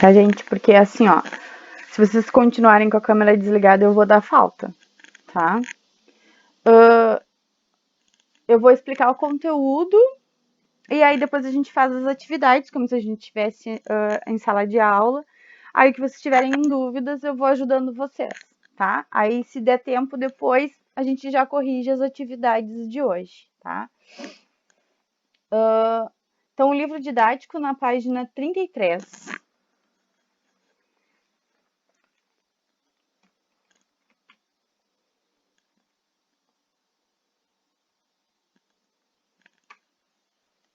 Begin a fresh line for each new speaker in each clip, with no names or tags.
tá, gente? Porque assim, ó, se vocês continuarem com a câmera desligada, eu vou dar falta, tá? Eu vou explicar o conteúdo e aí depois a gente faz as atividades, como se a gente estivesse em sala de aula. Aí que vocês tiverem dúvidas, eu vou ajudando vocês, tá? Aí se der tempo depois, a gente já corrige as atividades de hoje, tá? Então, o livro didático na página 33.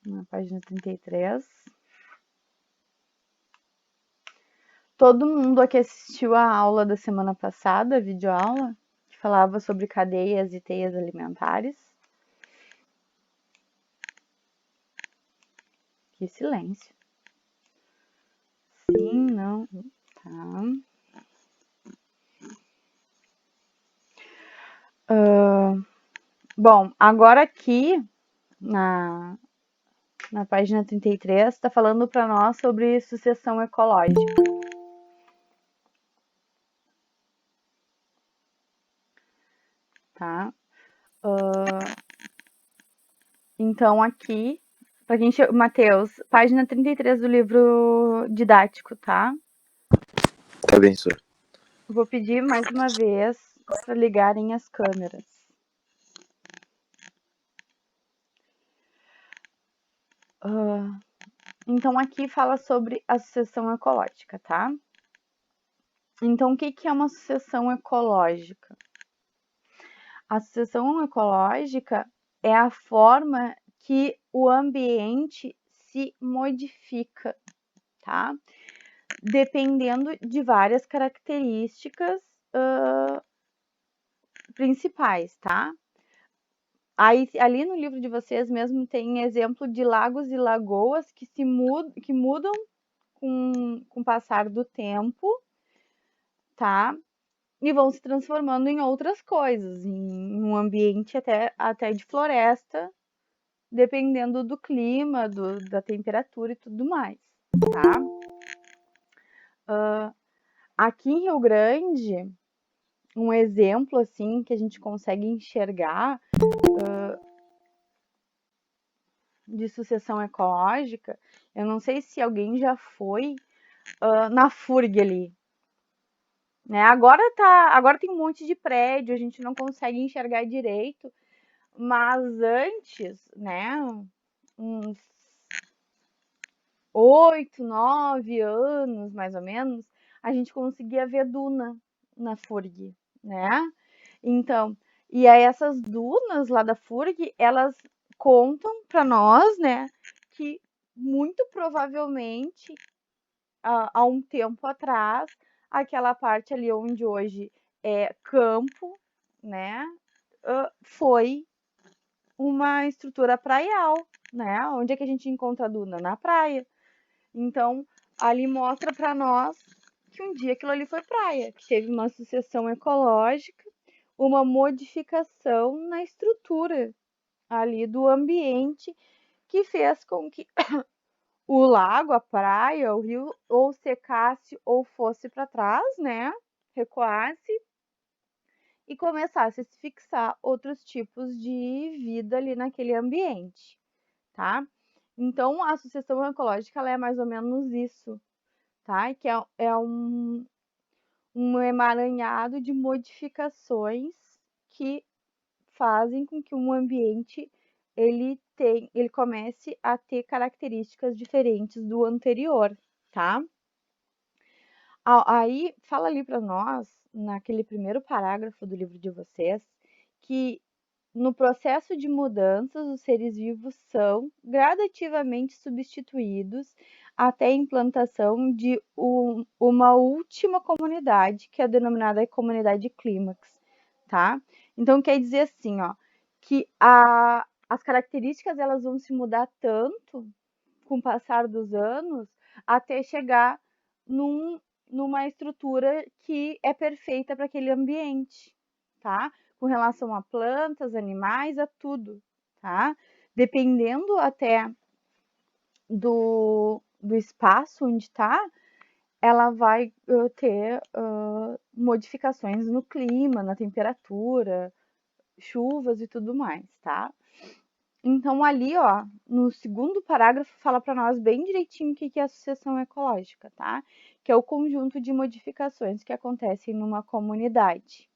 Na página 33. Todo mundo aqui assistiu a aula da semana passada, a videoaula, que falava sobre cadeias e teias alimentares. Que silêncio. Sim, não. Tá. Bom, agora aqui na página 33 está falando para nós sobre sucessão ecológica. Tá? Então aqui, pra gente, Matheus, página 33 do livro didático, tá?
Tá bem, senhor.
Vou pedir mais uma vez para ligarem as câmeras. Então aqui fala sobre a sucessão ecológica, tá? Então o que é uma sucessão ecológica? A sucessão ecológica é a forma que o ambiente se modifica, tá? Dependendo de várias características principais, tá? Aí, ali no livro de vocês mesmo tem exemplo de lagos e lagoas que mudam com o passar do tempo, tá? E vão se transformando em outras coisas, em um ambiente até de floresta, dependendo do clima, da temperatura e tudo mais, tá? Aqui em Rio Grande, um exemplo assim que a gente consegue enxergar de sucessão ecológica, eu não sei se alguém já foi na FURG ali, né? Agora tem um monte de prédio, a gente não consegue enxergar direito, mas antes, né, uns 8, 9 anos, mais ou menos, a gente conseguia ver duna na FURG, né? Então, e aí essas dunas lá da FURG, elas contam para nós, né, que muito provavelmente há um tempo atrás, aquela parte ali onde hoje é campo, né, foi uma estrutura praial, né? Onde é que a gente encontra a duna? Na praia. Então, ali mostra para nós que um dia aquilo ali foi praia, que teve uma sucessão ecológica, uma modificação na estrutura ali do ambiente que fez com que o lago, a praia, o rio ou secasse ou fosse para trás, né? Recuasse e começasse a se fixar outros tipos de vida ali naquele ambiente, tá? Então, a sucessão ecológica ela é mais ou menos isso, tá? Que é um emaranhado de modificações que fazem com que um ambiente ele comece a ter características diferentes do anterior, tá? Aí fala ali para nós, naquele primeiro parágrafo do livro de vocês, que no processo de mudanças, os seres vivos são gradativamente substituídos até a implantação de uma última comunidade, que é denominada comunidade clímax, tá? Então, quer dizer assim, ó, que as características elas vão se mudar tanto com o passar dos anos até chegar numa estrutura que é perfeita para aquele ambiente, tá? Com relação a plantas, animais, a tudo, tá? Dependendo até do espaço onde está, ela vai ter modificações no clima, na temperatura, chuvas e tudo mais, tá? Então, ali, ó, no segundo parágrafo, fala para nós bem direitinho o que é a sucessão ecológica, tá? Que é o conjunto de modificações que acontecem numa comunidade,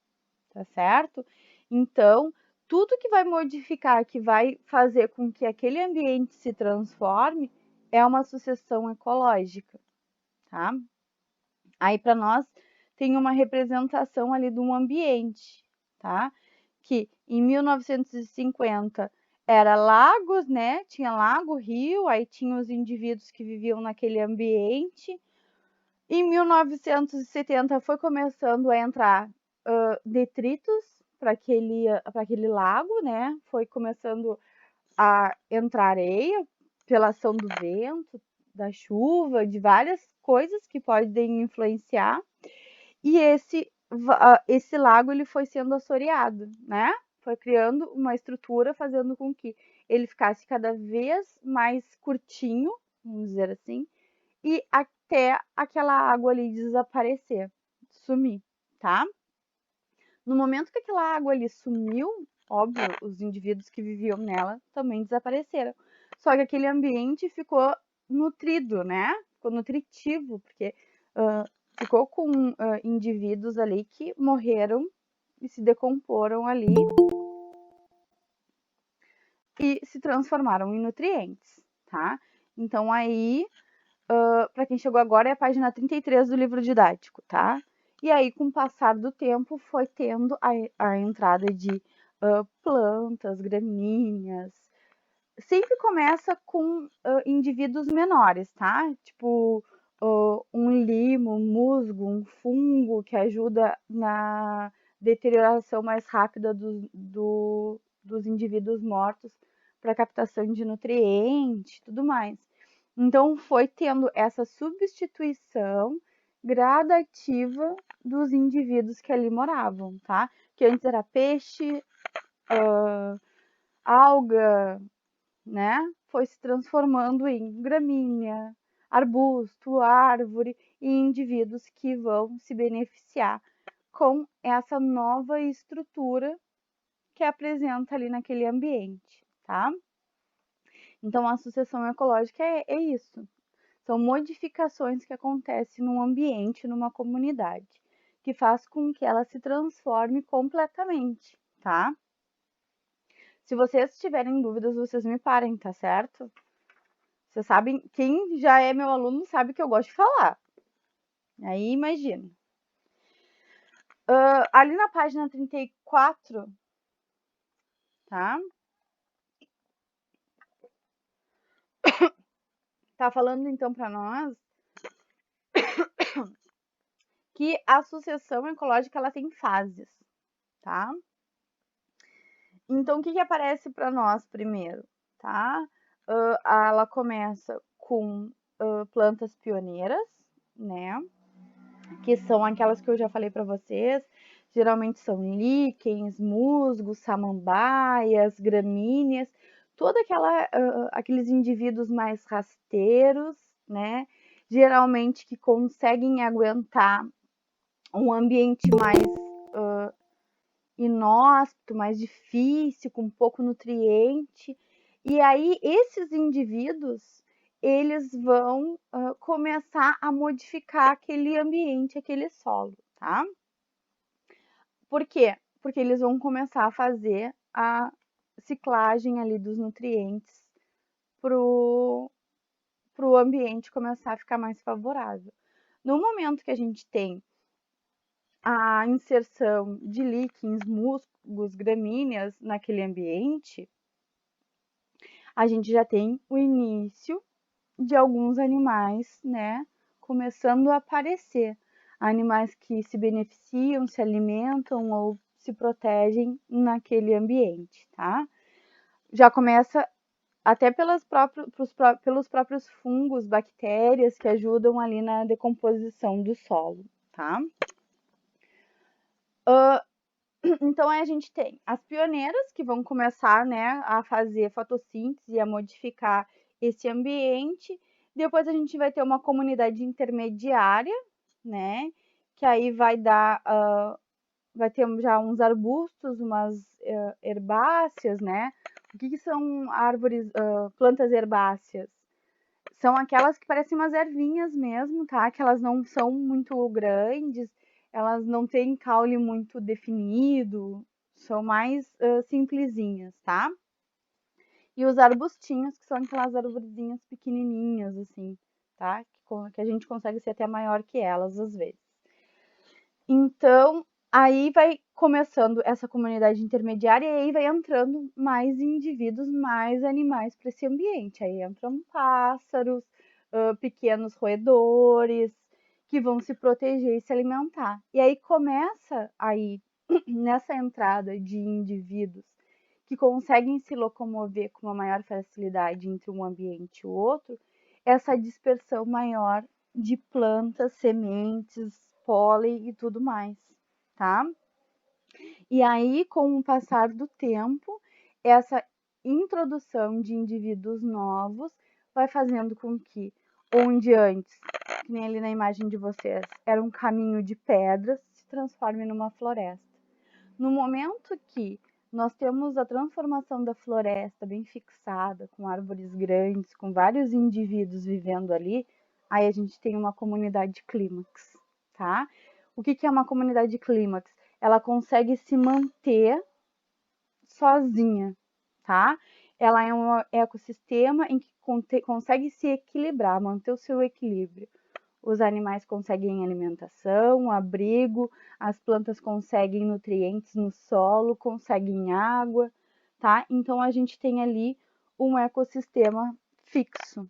tá certo? Então, tudo que vai modificar, que vai fazer com que aquele ambiente se transforme, é uma sucessão ecológica, tá? Aí, para nós, tem uma representação ali de um ambiente, tá? Que em 1950 era lagos, né? Tinha lago, rio, aí tinha os indivíduos que viviam naquele ambiente. Em 1970 foi começando a entrar detritos para aquele lago, né? Foi começando a entrar areia pela ação do vento, da chuva, de várias coisas que podem influenciar. E esse lago ele foi sendo assoreado, né? Foi criando uma estrutura, fazendo com que ele ficasse cada vez mais curtinho, vamos dizer assim, e até aquela água ali desaparecer, sumir, tá? No momento que aquela água ali sumiu, óbvio, os indivíduos que viviam nela também desapareceram. Só que aquele ambiente ficou nutrido, né? Ficou nutritivo, porque ficou com indivíduos ali que morreram e se decomporam ali e se transformaram em nutrientes, tá? Então aí, para quem chegou agora, é a página 33 do livro didático, tá? E aí, com o passar do tempo, foi tendo a entrada de plantas, gramíneas. Sempre começa com indivíduos menores, tá? Tipo, um limo, um musgo, um fungo que ajuda na deterioração mais rápida dos indivíduos mortos para captação de nutrientes, tudo mais. Então, foi tendo essa substituição gradativa dos indivíduos que ali moravam, tá? Que antes era peixe, alga, né? Foi se transformando em gramínea, arbusto, árvore e indivíduos que vão se beneficiar com essa nova estrutura que apresenta ali naquele ambiente, tá? Então, a sucessão ecológica é isso. São modificações que acontecem num ambiente, numa comunidade, que faz com que ela se transforme completamente, tá? Se vocês tiverem dúvidas, vocês me parem, tá certo? Vocês sabem, quem já é meu aluno sabe que eu gosto de falar. Aí imagina. Ali na página 34, tá? Tá falando então para nós que a sucessão ecológica ela tem fases, tá? Então, o que, que aparece para nós primeiro, tá? Ela começa com plantas pioneiras, né? Que são aquelas que eu já falei para vocês. Geralmente são líquens, musgos, samambaias, gramíneas, aqueles indivíduos mais rasteiros, né? Geralmente que conseguem aguentar um ambiente mais inóspito, mais difícil, com pouco nutriente. E aí esses indivíduos, eles vão começar a modificar aquele ambiente, aquele solo, tá? Por quê? Porque eles vão começar a fazer a ciclagem ali dos nutrientes pro ambiente começar a ficar mais favorável. No momento que a gente tem a inserção de líquens, musgos, gramíneas naquele ambiente, a gente já tem o início de alguns animais, né, começando a aparecer. Animais que se beneficiam, se alimentam ou se protegem naquele ambiente, tá? Já começa até pelos próprios fungos, bactérias que ajudam ali na decomposição do solo, tá? Então, aí a gente tem as pioneiras que vão começar, né, a fazer fotossíntese e a modificar esse ambiente. Depois a gente vai ter uma comunidade intermediária, né? Que aí vai dar, vai ter já uns arbustos, umas herbáceas, né? O que são árvores, plantas herbáceas? São aquelas que parecem umas ervinhas mesmo, tá? Que elas não são muito grandes, elas não têm caule muito definido, são mais simplesinhas, tá? E os arbustinhos, que são aquelas arvorezinhas pequenininhas, assim, tá? Que a gente consegue ser até maior que elas, às vezes. Então, aí vai começando essa comunidade intermediária e aí vai entrando mais indivíduos, mais animais para esse ambiente. Aí entram pássaros, pequenos roedores, que vão se proteger e se alimentar. E aí começa aí, nessa entrada de indivíduos que conseguem se locomover com uma maior facilidade entre um ambiente e o outro, essa dispersão maior de plantas, sementes, pólen e tudo mais, tá? E aí, com o passar do tempo, essa introdução de indivíduos novos vai fazendo com que, onde antes, que nem ali na imagem de vocês, era um caminho de pedras, se transforme numa floresta. No momento que nós temos a transformação da floresta bem fixada, com árvores grandes, com vários indivíduos vivendo ali, aí a gente tem uma comunidade clímax, tá? O que é uma comunidade clímax? Ela consegue se manter sozinha, tá? Ela é um ecossistema em que consegue se equilibrar, manter o seu equilíbrio. Os animais conseguem alimentação, abrigo, as plantas conseguem nutrientes no solo, conseguem água, tá? Então a gente tem ali um ecossistema fixo,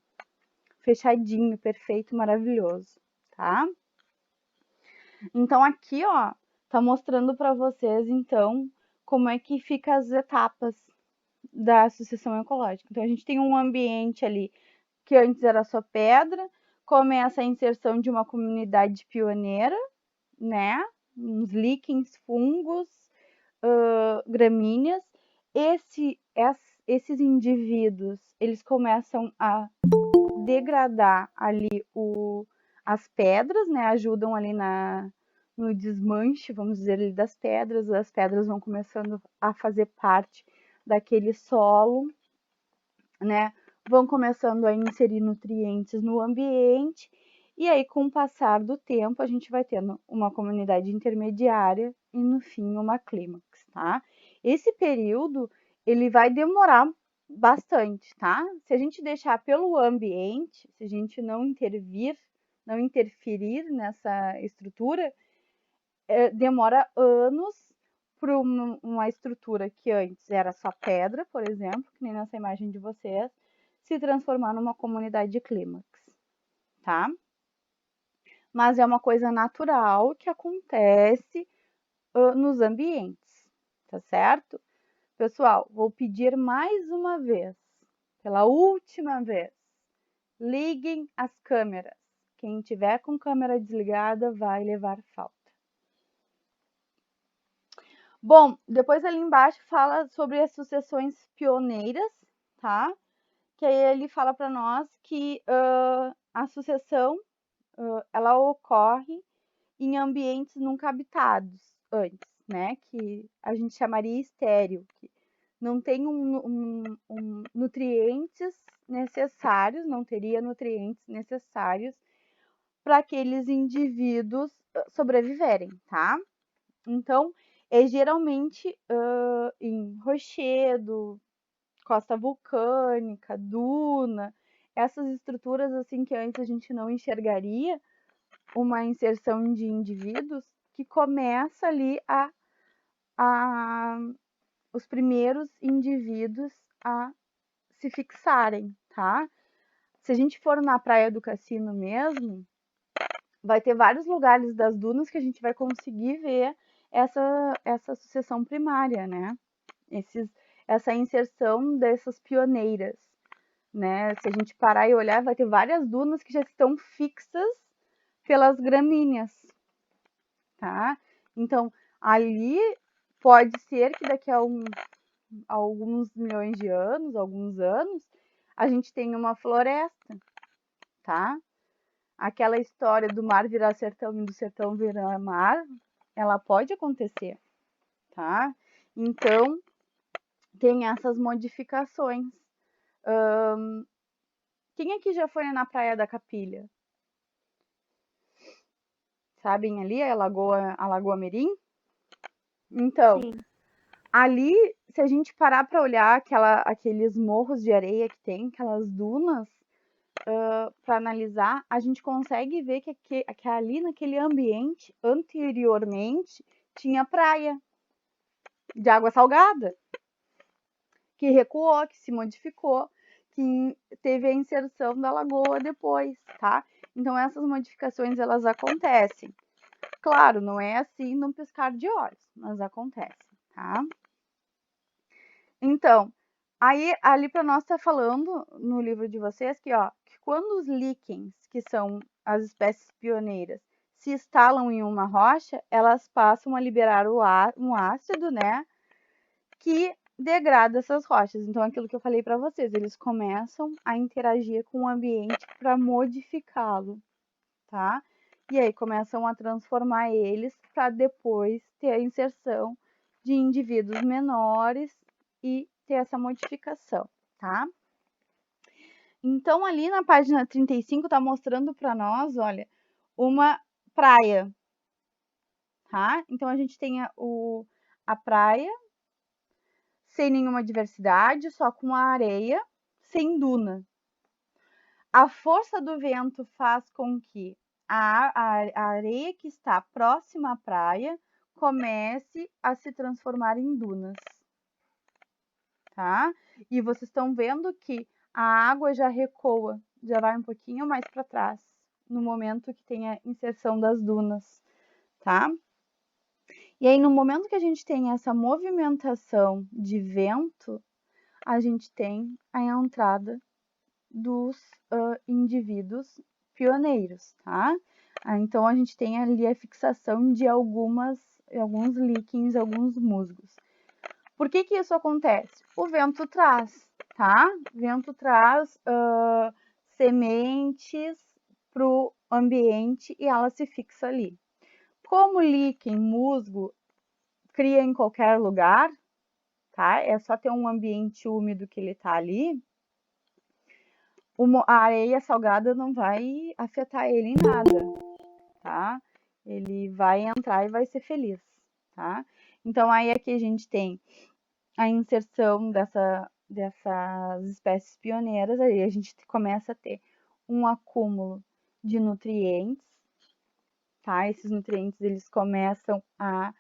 fechadinho, perfeito, maravilhoso, tá? Então aqui, ó, tá mostrando para vocês então como é que fica as etapas da sucessão ecológica. Então a gente tem um ambiente ali que antes era só pedra, começa a inserção de uma comunidade pioneira, né? Uns líquens, fungos, gramíneas. Esses indivíduos, eles começam a degradar ali as pedras, né? Ajudam ali no desmanche, vamos dizer, ali das pedras. As pedras vão começando a fazer parte daquele solo, né? Vão começando a inserir nutrientes no ambiente, e aí, com o passar do tempo, a gente vai tendo uma comunidade intermediária e, no fim, uma clímax, tá? Esse período, ele vai demorar bastante, tá? Se a gente deixar pelo ambiente, se a gente não interferir nessa estrutura, demora anos para uma estrutura que antes era só pedra, por exemplo, que nem nessa imagem de vocês, se transformar numa comunidade de clímax, tá? Mas é uma coisa natural que acontece nos ambientes, tá certo? Pessoal, vou pedir mais uma vez, pela última vez, liguem as câmeras. Quem tiver com câmera desligada vai levar falta. Bom, depois ali embaixo fala sobre as sucessões pioneiras, tá? Que aí ele fala para nós que a sucessão ela ocorre em ambientes nunca habitados antes, né? Que a gente chamaria estéril, que não tem nutrientes necessários, não teria nutrientes necessários para aqueles indivíduos sobreviverem, tá? Então, é geralmente em rochedo, costa vulcânica, duna, essas estruturas assim que antes a gente não enxergaria, uma inserção de indivíduos que começa ali os primeiros indivíduos a se fixarem, tá? Se a gente for na Praia do Cassino mesmo, vai ter vários lugares das dunas que a gente vai conseguir ver essa sucessão primária, né? Essa inserção dessas pioneiras, né? Se a gente parar e olhar, vai ter várias dunas que já estão fixas pelas gramíneas, tá? Então, ali pode ser que daqui a alguns milhões de anos, alguns anos, a gente tenha uma floresta, tá? Aquela história do mar virar sertão e do sertão virar mar, ela pode acontecer, tá? Então, tem essas modificações. Quem aqui já foi na Praia da Capilha? Sabem ali a Lagoa Mirim? Então,
Sim.
ali, se a gente parar para olhar aqueles morros de areia que tem, aquelas dunas, para analisar, a gente consegue ver que ali naquele ambiente, anteriormente, tinha praia de água salgada, que recuou, que se modificou, que teve a inserção da lagoa depois, tá? Então, essas modificações, elas acontecem. Claro, não é assim num piscar de olhos, mas acontece, tá? Então, aí ali para nós tá falando no livro de vocês que, ó, que quando os líquens, que são as espécies pioneiras, se instalam em uma rocha, elas passam a liberar um ácido, né, que degrada essas rochas. Então, aquilo que eu falei para vocês, eles começam a interagir com o ambiente para modificá-lo, tá? E aí começam a transformar eles para depois ter a inserção de indivíduos menores e ter essa modificação, tá? Então, ali na página 35 tá mostrando para nós, olha, uma praia, tá? Então, a gente tem a praia sem nenhuma diversidade, só com a areia, sem duna. A força do vento faz com que a areia que está próxima à praia comece a se transformar em dunas, tá? E vocês estão vendo que a água já recua, já vai um pouquinho mais para trás, no momento que tem a inserção das dunas, tá? E aí, no momento que a gente tem essa movimentação de vento, a gente tem a entrada dos indivíduos pioneiros, tá? Então, a gente tem ali a fixação de alguns líquens, alguns musgos. Por que que isso acontece? O vento traz, tá? O vento traz sementes para o ambiente e ela se fixa ali. Como líquen, musgo, cria em qualquer lugar, tá? É só ter um ambiente úmido que ele tá ali. A areia salgada não vai afetar ele em nada, tá? Ele vai entrar e vai ser feliz, tá? Então, aí aqui a gente tem a inserção dessas espécies pioneiras, aí a gente começa a ter um acúmulo de nutrientes, tá? Esses nutrientes, eles começam a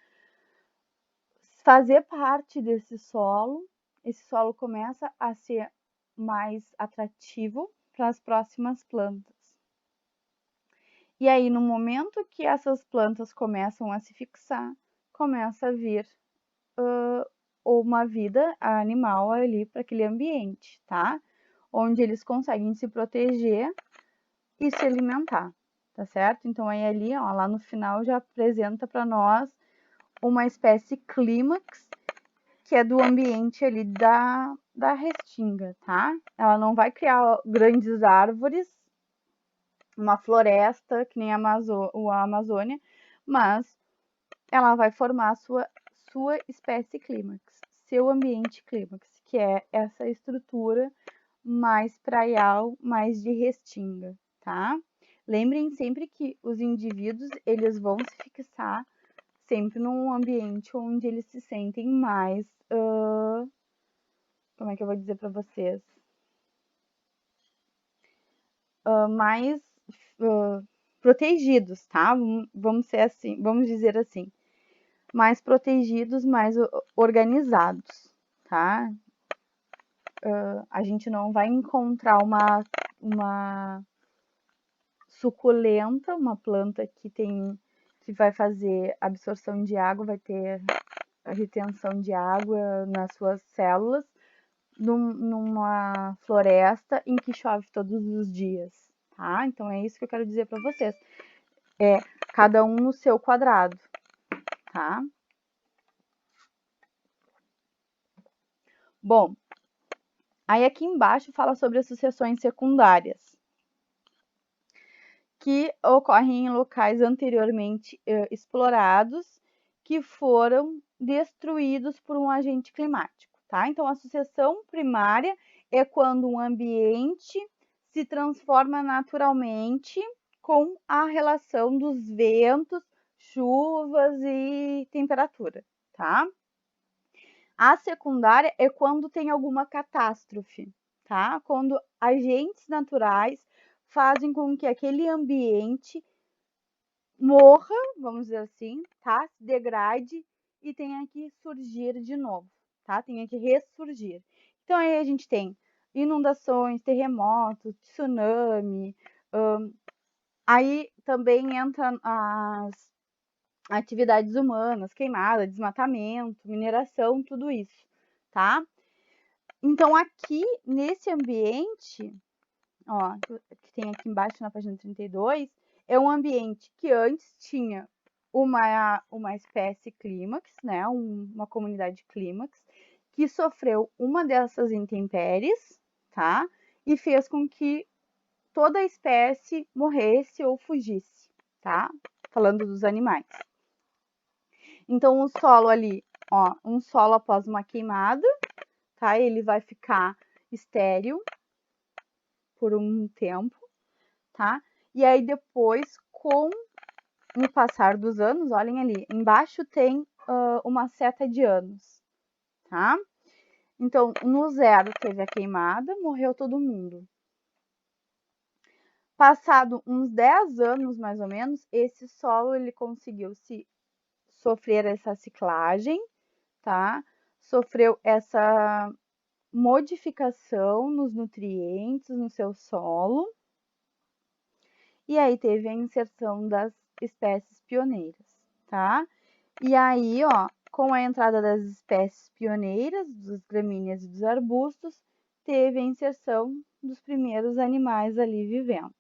fazer parte desse solo, esse solo começa a ser mais atrativo para as próximas plantas. E aí, no momento que essas plantas começam a se fixar, começa a vir uma vida animal ali para aquele ambiente, tá? Onde eles conseguem se proteger e se alimentar, tá certo? Então, aí ali, ó, lá no final já apresenta para nós uma espécie clímax, que é do ambiente ali da restinga, tá? Ela não vai criar grandes árvores, uma floresta, que nem a Amazônia, mas ela vai formar a sua espécie clímax, seu ambiente clímax, que é essa estrutura mais praial, mais de restinga, tá? Lembrem sempre que os indivíduos, eles vão se fixar sempre num ambiente onde eles se sentem mais, como é que eu vou dizer para vocês? Mais protegidos, tá? Vamos ser assim, vamos dizer assim, mais protegidos, mais organizados, tá? A gente não vai encontrar uma suculenta, uma planta que vai fazer absorção de água, vai ter a retenção de água nas suas células, numa floresta em que chove todos os dias, tá? Então é isso que eu quero dizer para vocês. É cada um no seu quadrado, tá? Bom, aí aqui embaixo fala sobre as sucessões secundárias. que ocorrem em locais anteriormente explorados, que foram destruídos por um agente climático, tá? Então, a sucessão primária é quando um ambiente se transforma naturalmente com a relação dos ventos, chuvas e temperatura, tá? A secundária é quando tem alguma catástrofe, tá? Quando agentes naturais fazem com que aquele ambiente morra, vamos dizer assim, tá? Se degrade e tenha que surgir de novo, tá? Tenha que ressurgir. Então aí a gente tem inundações, terremotos, tsunami, aí também entra as atividades humanas, queimada, desmatamento, mineração, tudo isso, tá? Então aqui nesse ambiente, ó, que tem aqui embaixo na página 32, é um ambiente que antes tinha uma espécie clímax, né, uma comunidade clímax, que sofreu uma dessas intempéries, tá? E fez com que toda a espécie morresse ou fugisse, tá? Falando dos animais. Então, o solo ali, ó, um solo após uma queimada, tá? Ele vai ficar estéril por um tempo, tá? E aí depois, com o passar dos anos, olhem ali, embaixo tem uma seta de anos, tá? Então, no 0 teve a queimada, morreu todo mundo. Passado uns 10 anos, mais ou menos, esse solo ele conseguiu sofrer essa ciclagem, tá? Sofreu essa modificação nos nutrientes no seu solo. E aí teve a inserção das espécies pioneiras, tá? E aí, ó, com a entrada das espécies pioneiras, dos gramíneas e dos arbustos, teve a inserção dos primeiros animais ali vivendo,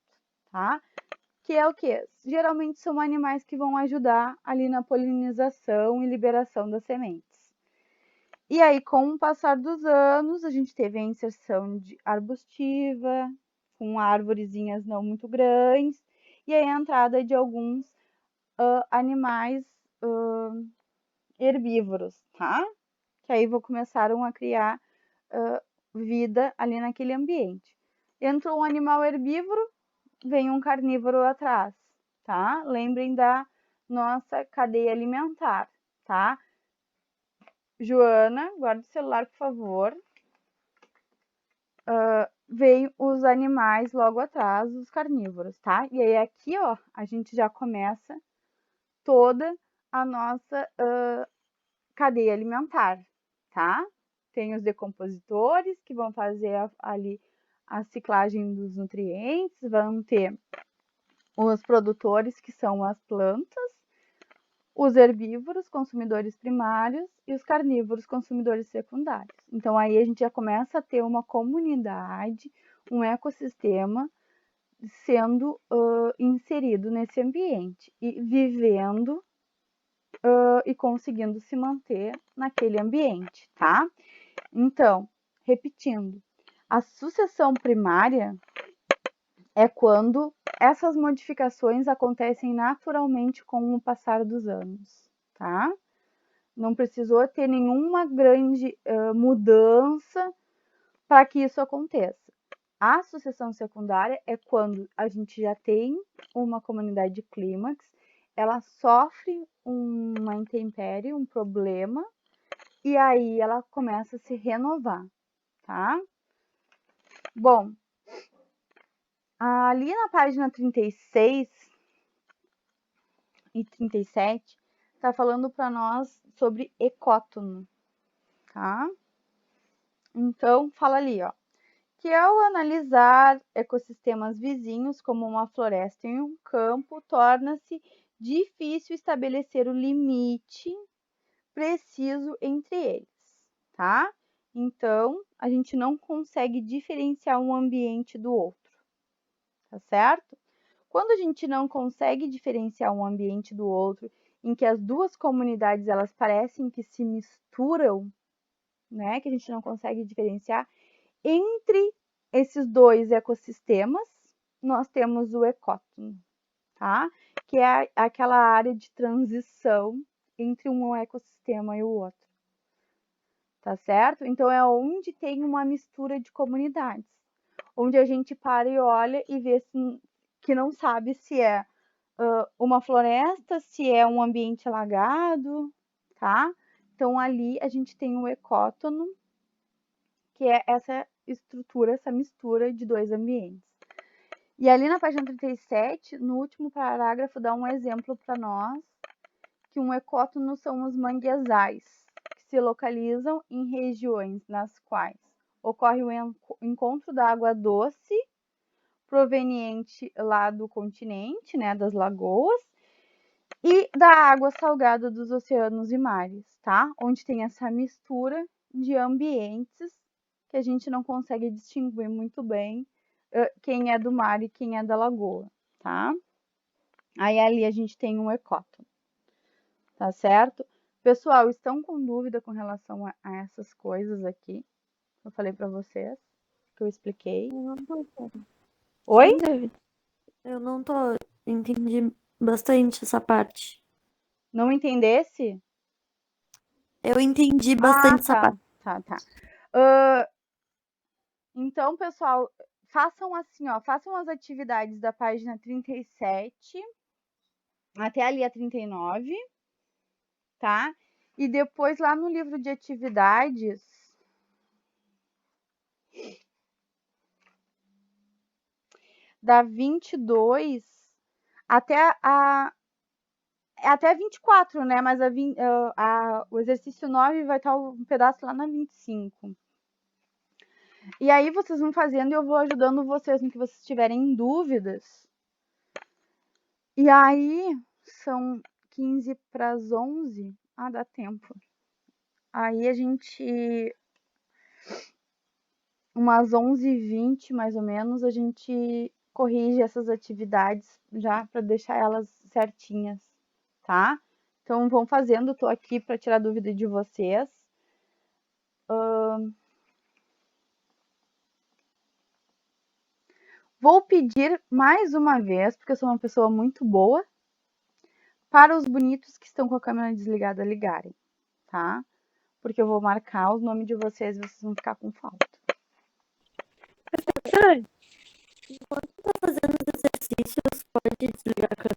tá? Que é o quê? Geralmente são animais que vão ajudar ali na polinização e liberação das sementes. E aí, com o passar dos anos, a gente teve a inserção de arbustiva, com árvorezinhas não muito grandes, e aí a entrada de alguns animais herbívoros, tá? Que aí começaram a criar vida ali naquele ambiente. Entrou um animal herbívoro, vem um carnívoro atrás, tá? Lembrem da nossa cadeia alimentar, tá? Joana, guarda o celular, por favor. Vem os animais logo atrás, os carnívoros, tá? E aí aqui, ó, a gente já começa toda a nossa cadeia alimentar, tá? Tem os decompositores que vão fazer ali a ciclagem dos nutrientes, vão ter os produtores, que são as plantas, os herbívoros, consumidores primários, e os carnívoros, consumidores secundários. Então, aí a gente já começa a ter uma comunidade, um ecossistema sendo inserido nesse ambiente e vivendo e conseguindo se manter naquele ambiente, tá? Então, repetindo, a sucessão primária é quando essas modificações acontecem naturalmente com o passar dos anos, tá? Não precisou ter nenhuma grande mudança para que isso aconteça. A sucessão secundária é quando a gente já tem uma comunidade clímax, ela sofre uma intempérie, um problema, e aí ela começa a se renovar, tá? Bom, ali na página 36 e 37, tá falando para nós sobre ecótono, tá? Então, fala ali, ó, que ao analisar ecossistemas vizinhos, como uma floresta em um campo, torna-se difícil estabelecer o limite preciso entre eles, tá? Então, a gente não consegue diferenciar um ambiente do outro, tá certo? Quando a gente não consegue diferenciar um ambiente do outro, em que as duas comunidades elas parecem que se misturam, né? Que a gente não consegue diferenciar, entre esses dois ecossistemas, nós temos o ecótono, tá? Que é aquela área de transição entre um ecossistema e o outro, tá certo? Então é onde tem uma mistura de comunidades, onde a gente para e olha e vê que não sabe se é uma floresta, se é um ambiente alagado, tá? Então ali a gente tem um ecótono, que é essa estrutura, essa mistura de dois ambientes. E ali na página 37, no último parágrafo, dá um exemplo para nós, que um ecótono são os manguezais, que se localizam em regiões nas quais ocorre o encontro da água doce, proveniente lá do continente, né, das lagoas, e da água salgada dos oceanos e mares, tá? Onde tem essa mistura de ambientes que a gente não consegue distinguir muito bem quem é do mar e quem é da lagoa, tá? Aí ali a gente tem um ecótono, tá certo? Pessoal, estão com dúvida com relação a essas coisas aqui? Eu falei para vocês, que eu expliquei.
Não tô,
Oi?
sem dúvida. Eu não tô. Entendi bastante essa parte.
Não entendesse?
Eu entendi bastante essa parte.
Tá. Então, pessoal, façam assim, ó, façam as atividades da página 37 até ali a 39, tá? E depois lá no livro de atividades, da 22 até 24, né? Mas o exercício 9 vai estar um pedaço lá na 25. E aí vocês vão fazendo e eu vou ajudando vocês no que vocês tiverem dúvidas. E aí são 15 para as 11. Ah, dá tempo. Aí a gente, umas 11h20 mais ou menos, a gente corrige essas atividades já para deixar elas certinhas, tá? Então vão fazendo, tô aqui para tirar dúvida de vocês. Vou pedir mais uma vez, porque eu sou uma pessoa muito boa, para os bonitos que estão com a câmera desligada ligarem, tá? Porque eu vou marcar os nomes de vocês e vocês vão ficar com falta.
Enquanto tá fazendo os exercícios, pode desligar a câmera.